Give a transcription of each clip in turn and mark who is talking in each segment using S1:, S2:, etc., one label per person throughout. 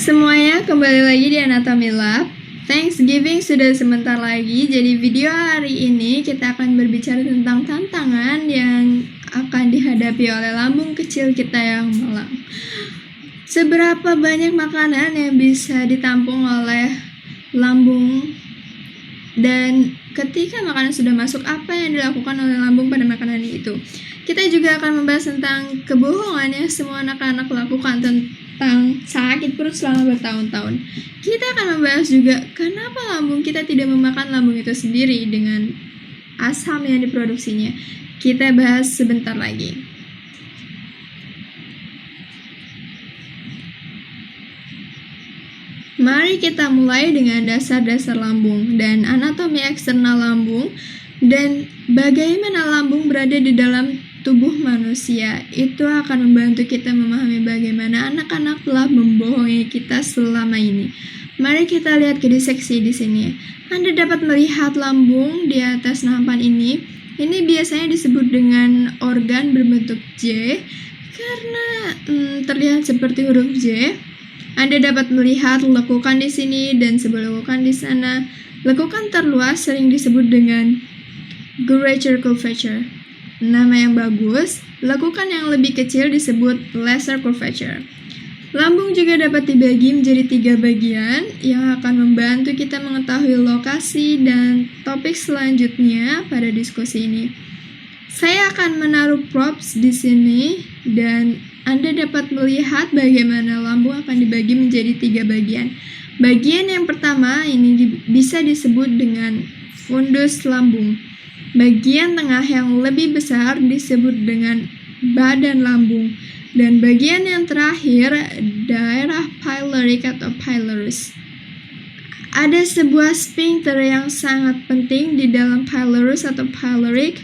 S1: Semuanya kembali lagi di Anatomy Lab. Thanksgiving sudah sebentar lagi, jadi video hari ini kita akan berbicara tentang tantangan yang akan dihadapi oleh lambung kecil kita yang malang. Seberapa banyak makanan yang bisa ditampung oleh lambung, dan ketika makanan sudah masuk, apa yang dilakukan oleh lambung pada makanan itu. Kita juga akan membahas tentang kebohongan yang semua anak-anak lakukan tentang sakit perut selama bertahun-tahun. Kita akan membahas juga kenapa lambung kita tidak memakan lambung itu sendiri dengan asam yang diproduksinya. Kita bahas sebentar lagi. Mari kita mulai dengan dasar-dasar lambung dan anatomi eksternal lambung dan bagaimana lambung berada di dalam tubuh manusia. Itu akan membantu kita memahami bagaimana anak-anak telah membohongi kita selama ini. Mari kita lihat ke diseksi di sini. Anda dapat melihat lambung di atas nampan ini. Ini biasanya disebut dengan organ berbentuk J karena terlihat seperti huruf J. Anda dapat melihat lekukan di sini dan sebuah lekukan di sana. Lekukan terluas sering disebut dengan greater curvature. Nama yang bagus. Lekukan yang lebih kecil disebut lesser curvature. Lambung juga dapat dibagi menjadi 3 bagian yang akan membantu kita mengetahui lokasi dan topik selanjutnya pada diskusi ini. Saya akan menaruh props di sini dan Anda dapat melihat bagaimana lambung akan dibagi menjadi 3 bagian. Bagian yang pertama ini bisa disebut dengan fundus lambung. Bagian tengah yang lebih besar disebut dengan badan lambung. Dan bagian yang terakhir, daerah pyloric atau pylorus. Ada sebuah sphincter yang sangat penting di dalam pylorus atau pyloric,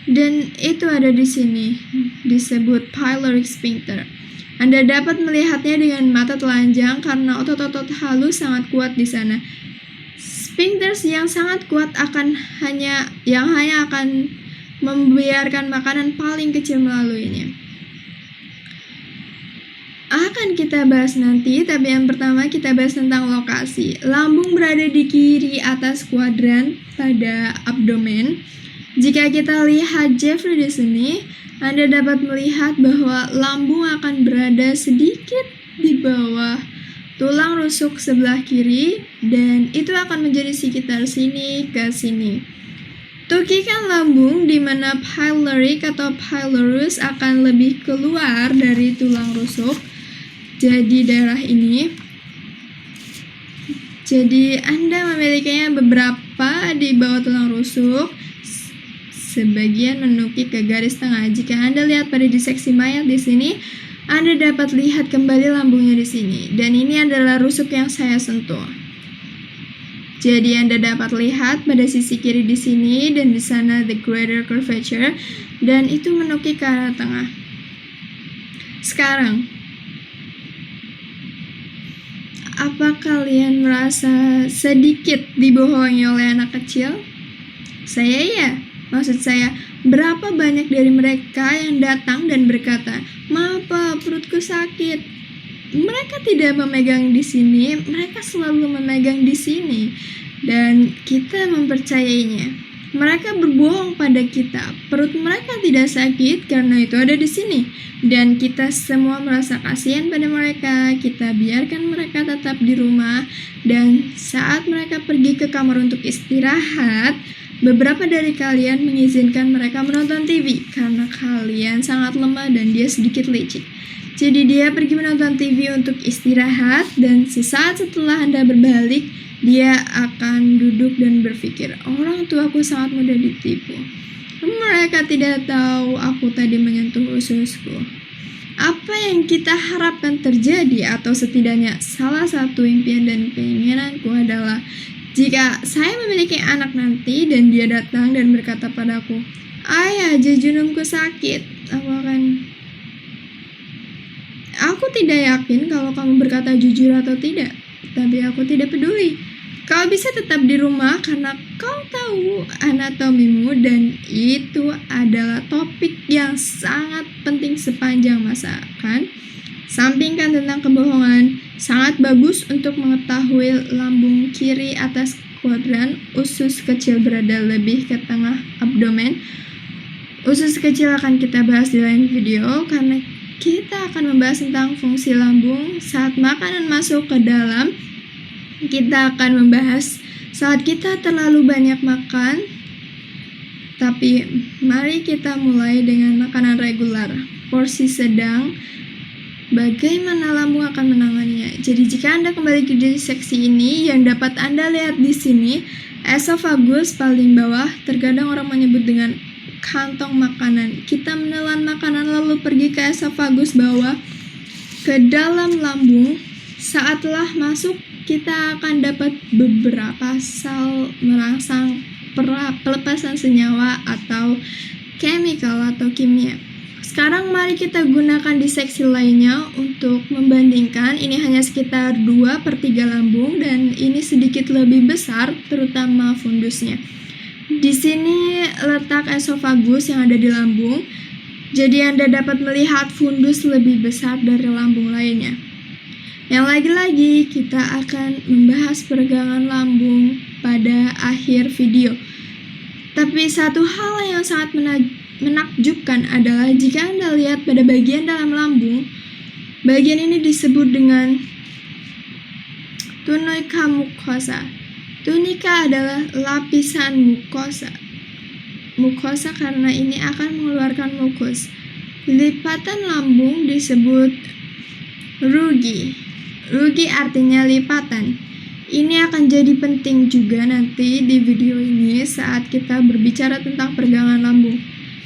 S1: dan itu ada di sini, disebut pyloric sphincter. Anda dapat melihatnya dengan mata telanjang karena otot-otot halus sangat kuat di sana. Sphincters yang sangat kuat hanya akan membiarkan makanan paling kecil melaluinya. Akan kita bahas nanti, tapi yang pertama kita bahas tentang lokasi. Lambung berada di kiri atas kuadran pada abdomen. Jika kita lihat Jeffrey di sini, Anda dapat melihat bahwa lambung akan berada sedikit di bawah tulang rusuk sebelah kiri, dan itu akan menjadi sekitar sini ke sini. Tukikan lambung di mana pyloric atau pylorus akan lebih keluar dari tulang rusuk. Jadi daerah ini. Jadi Anda memilikinya beberapa di bawah tulang rusuk. Sebagian menukik ke garis tengah. Jika Anda lihat pada diseksi mayat di sini, Anda dapat lihat kembali lambungnya di sini. Dan ini adalah rusuk yang saya sentuh. Jadi Anda dapat lihat pada sisi kiri di sini dan di sana the greater curvature, dan itu menukik ke arah tengah. Sekarang, apa kalian merasa sedikit dibohongi oleh anak kecil? Saya ya. Maksud saya, berapa banyak dari mereka yang datang dan berkata, "Maaf Pak, perutku sakit." Mereka tidak memegang di sini, mereka selalu memegang di sini. Dan kita mempercayainya. Mereka berbohong pada kita. Perut mereka tidak sakit karena itu ada di sini. Dan kita semua merasa kasihan pada mereka. Kita biarkan mereka tetap di rumah. Dan saat mereka pergi ke kamar untuk istirahat, beberapa dari kalian mengizinkan mereka menonton TV karena kalian sangat lemah dan dia sedikit licik. Jadi dia pergi menonton TV untuk istirahat, dan sesaat setelah Anda berbalik, dia akan duduk dan berpikir, orang tuaku sangat mudah ditipu. Mereka tidak tahu aku tadi menyentuh ususku. Apa yang kita harapkan terjadi, atau setidaknya salah satu impian dan keinginanku adalah jika saya memiliki anak nanti dan dia datang dan berkata padaku, "Ayah, jejunumku sakit," Aku tidak yakin kalau kamu berkata jujur atau tidak, tapi aku tidak peduli. Kau bisa tetap di rumah karena kau tahu anatomimu, dan itu adalah topik yang sangat penting sepanjang masa, kan? Sampingkan tentang kebohongan, Sangat bagus untuk mengetahui lambung kiri atas kuadran, usus kecil berada lebih ke tengah abdomen. Usus kecil akan kita bahas di lain video karena kita akan membahas tentang fungsi lambung saat makanan masuk ke dalam. Kita akan membahas saat kita terlalu banyak makan. Tapi mari kita mulai dengan makanan regular, porsi sedang. Bagaimana lambung akan menanganinya? Jadi jika Anda kembali ke seksi ini, yang dapat Anda lihat di sini, esofagus paling bawah, terkadang orang menyebut dengan kantong makanan. Kita menelan makanan lalu pergi ke esofagus bawah ke dalam lambung. Saat telah masuk, kita akan dapat beberapa sel merangsang pelepasan senyawa atau chemical atau kimia. Sekarang mari kita gunakan di seksi lainnya untuk membandingkan. Ini hanya sekitar 2/3 lambung dan ini sedikit lebih besar, terutama fundusnya. Di sini letak esofagus yang ada di lambung, jadi Anda dapat melihat fundus lebih besar dari lambung lainnya. Yang lagi-lagi kita akan membahas peregangan lambung pada akhir video. Tapi satu hal yang sangat menakjubkan adalah jika Anda lihat pada bagian dalam lambung, bagian ini disebut dengan tunica mucosa. Tunica adalah lapisan mukosa. Mukosa karena ini akan mengeluarkan mukus. Lipatan lambung disebut rugi. Rugi artinya lipatan. Ini akan jadi penting juga nanti di video ini saat kita berbicara tentang peregangan lambung.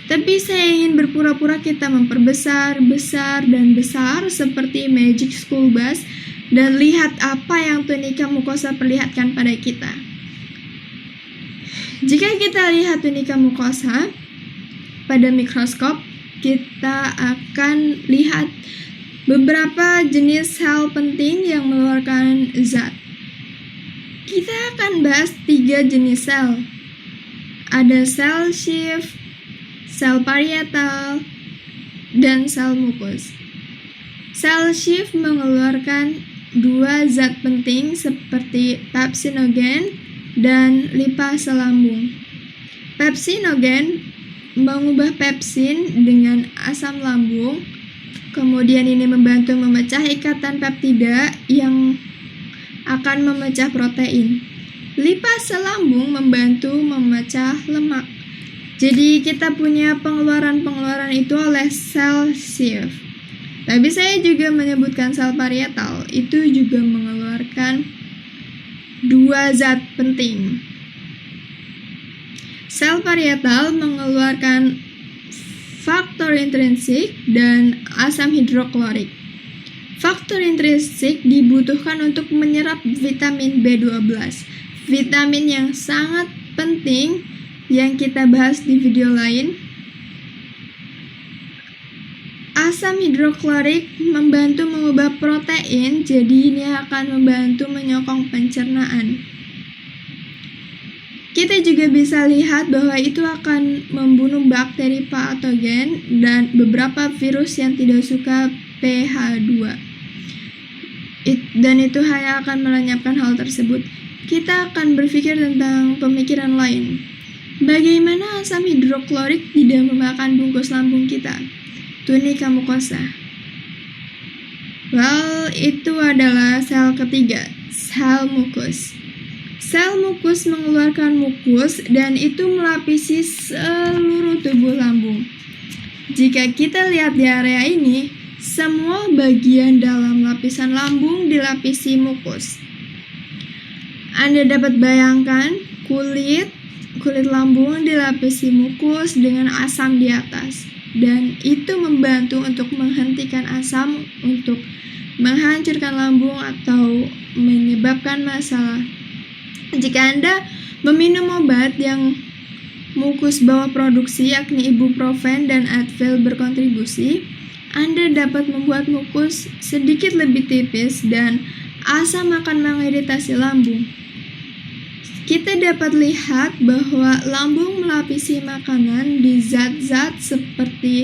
S1: Tapi saya ingin berpura-pura kita memperbesar, besar, dan besar seperti Magic School Bus. Dan lihat apa yang tunika mukosa perlihatkan pada kita. Jika kita lihat tunika mukosa pada mikroskop, kita akan lihat beberapa jenis sel penting yang mengeluarkan zat. Kita akan bahas 3 jenis sel. Ada sel Schiff, sel parietal, dan sel mukus. Sel Schiff mengeluarkan 2 zat penting seperti pepsinogen dan lipase lambung. Pepsinogen mengubah pepsin dengan asam lambung, kemudian ini membantu memecah ikatan peptida yang akan memecah protein. Lipase lambung membantu memecah lemak. Jadi kita punya pengeluaran itu oleh sel Schiff. Tapi saya juga menyebutkan sel parietal, itu juga mengeluarkan 2 zat penting. Sel parietal mengeluarkan faktor intrinsik dan asam hidroklorik. Faktor intrinsik dibutuhkan untuk menyerap vitamin B12, vitamin yang sangat penting yang kita bahas di video lain. Asam hidroklorik membantu mengubah protein, jadi ini akan membantu menyokong pencernaan. Kita juga bisa lihat bahwa itu akan membunuh bakteri patogen dan beberapa virus yang tidak suka pH 2. Dan itu hanya akan melenyapkan hal tersebut. Kita akan berpikir tentang pemikiran lain. Bagaimana asam hidroklorik tidak memakan bungkus lambung kita? Tunica mucosa. Well, itu adalah sel ketiga, sel mukus. Sel mukus mengeluarkan mukus dan itu melapisi seluruh tubuh lambung. Jika kita lihat di area ini, semua bagian dalam lapisan lambung dilapisi mukus. Anda dapat bayangkan kulit lambung dilapisi mukus dengan asam di atas. Dan itu membantu untuk menghentikan asam untuk menghancurkan lambung atau menyebabkan masalah. Jika Anda meminum obat yang mukus bawah produksi yakni ibuprofen dan Advil berkontribusi, Anda dapat membuat mukus sedikit lebih tipis dan asam akan mengiritasi lambung. Kita dapat lihat bahwa lambung melapisi makanan di zat-zat seperti